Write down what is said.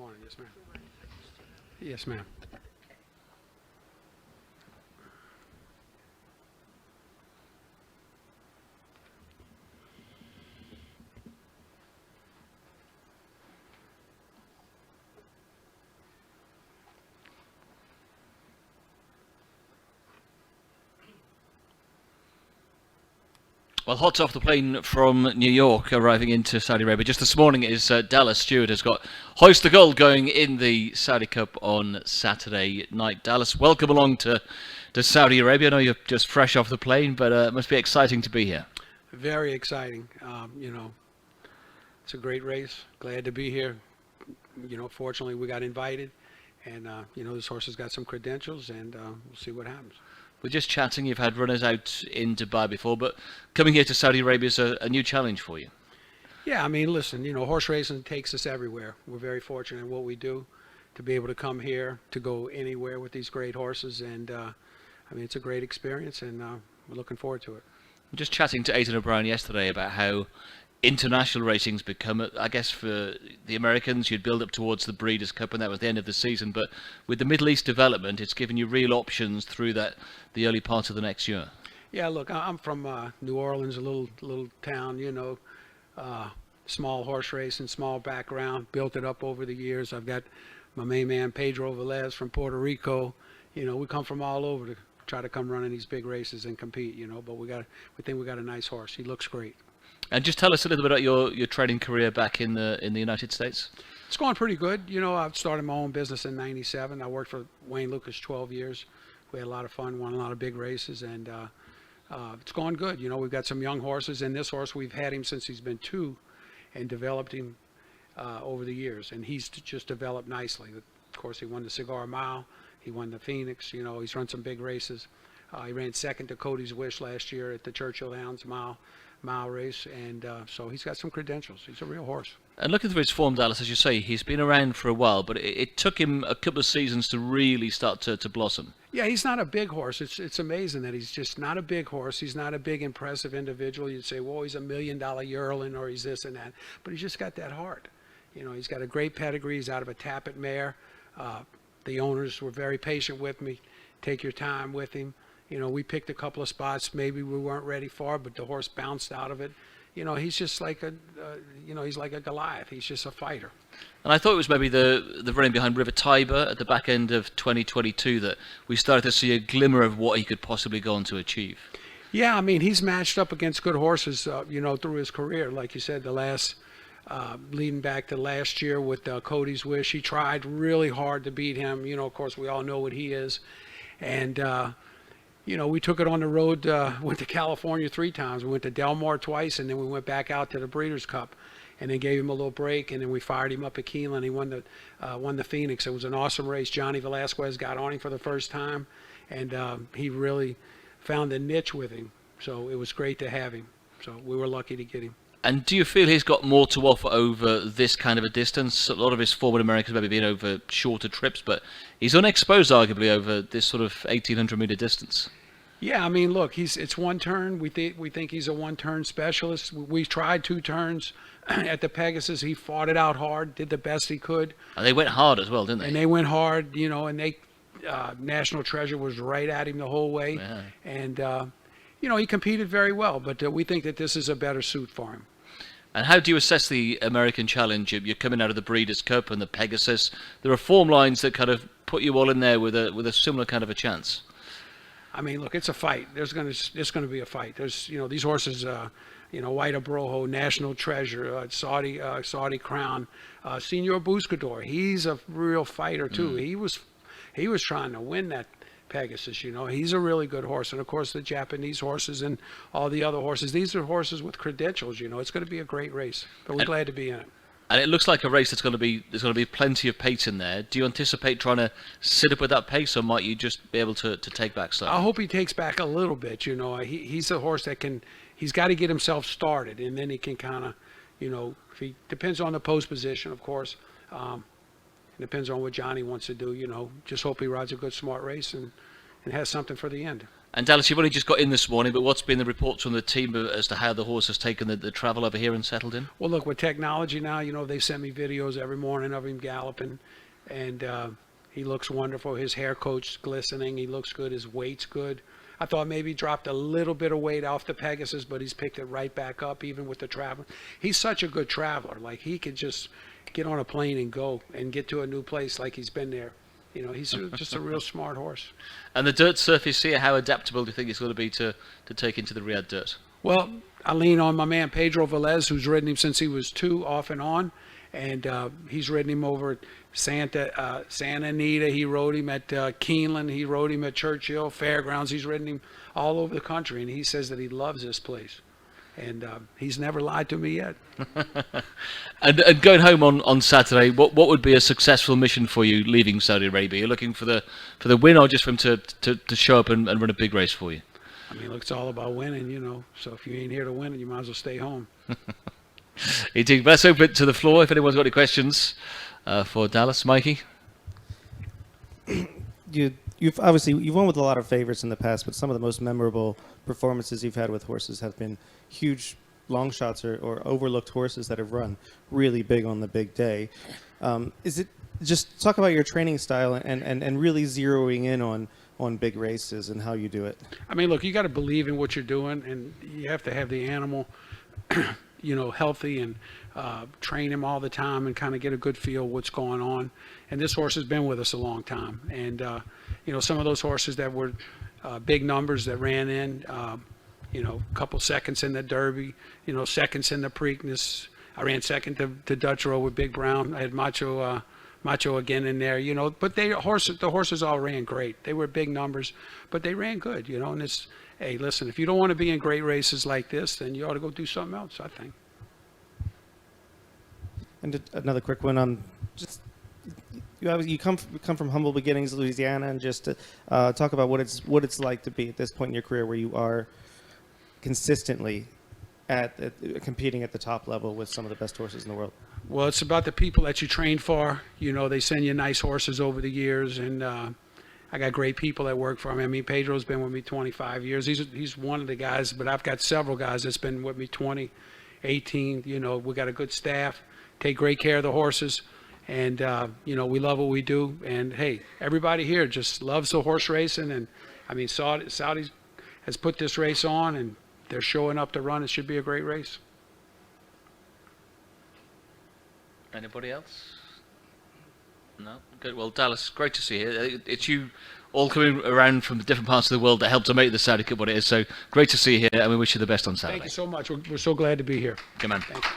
morning. Yes, ma'am. Yes, ma'am. Well, hot off the plane from New York, arriving into Saudi Arabia just this morning is Dallas. Stewart has got Hoist the Gold going in the Saudi Cup on Saturday night. Dallas, welcome along to Saudi Arabia. I know you're just fresh off the plane, but it must be exciting to be here. Very exciting. It's a great race. Glad to be here. Fortunately, we got invited, and this horse has got some credentials, and we'll see what happens. We're just chatting. You've had runners out in Dubai before, but coming here to Saudi Arabia is a new challenge for you. Yeah, I mean, listen, horse racing takes us everywhere. We're very fortunate in what we do to be able to come here, to go anywhere with these great horses, and it's a great experience, and we're looking forward to it. I'm just chatting to Aidan O'Brien yesterday about how international racing's become, I guess, for the Americans, you'd build up towards the Breeders' Cup, and that was the end of the season. But with the Middle East development, it's given you real options through the early part of the next year. Yeah, look, I'm from New Orleans, a little town, small horse racing, small background, built it up over the years. I've got my main man, Pedro Velez from Puerto Rico. We come from all over to try to come running these big races and compete, but we think we got a nice horse. He looks great. And just tell us a little bit about your training career back in the United States. It's going pretty good. I started my own business in '97. I worked for Wayne Lucas 12 years. We had a lot of fun, won a lot of big races, and it's going good. We've got some young horses, and this horse, we've had him since he's been 2 and developed him over the years, and he's just developed nicely. Of course, he won the Cigar Mile. He won the Phoenix. He's run some big races. He ran second to Cody's Wish last year at the Churchill Downs mile race, and so he's got some credentials. He's a real horse. And looking through his form, Dallas, as you say, he's been around for a while, but it took him a couple of seasons to really start to blossom. Yeah, he's not a big horse. It's amazing that he's just not a big horse. He's not a big, impressive individual. You'd say, well, he's $1 million yearling, or he's this and that, but he's just got that heart. He's got a great pedigree. He's out of a Tappet mare. The owners were very patient with me. Take your time with him. We picked a couple of spots maybe we weren't ready for, but the horse bounced out of it. He's just like he's like a Goliath. He's just a fighter. And I thought it was maybe the running behind River Tiber at the back end of 2022 that we started to see a glimmer of what he could possibly go on to achieve. Yeah, he's matched up against good horses, through his career. Like you said, the last, leading back to last year with Cody's Wish, he tried really hard to beat him. Of course, we all know what he is. And, we took it on the road, went to California 3 times. We went to Del Mar twice, and then we went back out to the Breeders' Cup, and then gave him a little break, and then we fired him up at Keeneland. He won the Phoenix. It was an awesome race. Johnny Velasquez got on him for the first time, and he really found a niche with him. So it was great to have him. So we were lucky to get him. And do you feel he's got more to offer over this kind of a distance? A lot of his form in America has maybe been over shorter trips, but he's unexposed arguably over this sort of 1,800-meter distance. Yeah, look, it's one turn. We think he's a one-turn specialist. We tried 2 turns at the Pegasus. He fought it out hard, did the best he could. And they went hard as well, didn't they? And they went hard, and they National Treasure was right at him the whole way. Yeah. And, he competed very well, but we think that this is a better suit for him. And how do you assess the American Challenge? You're coming out of the Breeders' Cup and the Pegasus. There are form lines that kind of put you all in there with a similar kind of a chance. Look, it's a fight. There's going to be a fight. There's, these horses, White Abrojo, National Treasure, Saudi Crown, Senor Buscador. He's a real fighter too. He was trying to win that Pegasus. He's a really good horse. And of course, the Japanese horses and all the other horses. These are horses with credentials. It's going to be a great race. But we're glad to be in it. And it looks like a race there's going to be plenty of pace in there. Do you anticipate trying to sit up with that pace, or might you just be able to take back slightly? I hope he takes back a little bit. He's a horse that he's got to get himself started, and then he can kind of, if he depends on the post position, of course. It depends on what Johnny wants to do. Just hope he rides a good, smart race and has something for the end. And Dallas, you've only just got in this morning, but what's been the reports from the team as to how the horse has taken the travel over here and settled in? Well, look, with technology now, they send me videos every morning of him galloping, and he looks wonderful. His hair coat's glistening. He looks good. His weight's good. I thought maybe he dropped a little bit of weight off the Pegasus, but he's picked it right back up, even with the travel. He's such a good traveler. Like, he could just get on a plane and go and get to a new place like he's been there. He's just a real smart horse. And the dirt surface here, how adaptable do you think it's going to be to take into the Riyadh dirt? Well, I lean on my man Pedro Velez, who's ridden him since he was 2 off and on. And he's ridden him over at Santa Anita. He rode him at Keeneland. He rode him at Churchill Fairgrounds. He's ridden him all over the country, and he says that he loves this place. And he's never lied to me yet. and going home on Saturday, what would be a successful mission for you leaving Saudi Arabia? You're looking for the win, or just for him to show up and run a big race for you? I mean, look, it's all about winning, So if you ain't here to win, you might as well stay home. Indeed. Let's open it to the floor if anyone's got any questions for Dallas. Mikey? You've won with a lot of favorites in the past, but some of the most memorable performances you've had with horses have been huge long shots or overlooked horses that have run really big on the big day. Is it just talk about your training style and really zeroing in on big races and how you do it? I mean, look, you got to believe in what you're doing, and you have to have the animal healthy and train him all the time and kind of get a good feel what's going on. And this horse has been with us a long time. And, some of those horses that were big numbers that ran in, a couple seconds in the Derby, seconds in the Preakness. I ran second to Dutch Row with Big Brown. I had Macho again in there, but the horses all ran great. They were big numbers, but they ran good, and it's, hey, listen, if you don't want to be in great races like this, then you ought to go do something else, I think. And another quick one, you come from humble beginnings, Louisiana, and just to talk about what it's like to be at this point in your career where you are consistently competing at the top level with some of the best horses in the world. Well, it's about the people that you train for. They send you nice horses over the years, and I got great people that work for me. I mean, Pedro's been with me 25 years. He's one of the guys, but I've got several guys that's been with me 20, 18. We got a good staff, take great care of the horses, and we love what we do. And hey, everybody here just loves the horse racing, and I mean, Saudi has put this race on, and they're showing up to run. It should be a great race. Anybody else? No? Good. Well, Dallas, great to see you. It's you all coming around from different parts of the world that helped to make the Saudi Cup what it is. So great to see you here, and we wish you the best on Saturday. Thank you so much. We're so glad to be here. Good man. Thank you.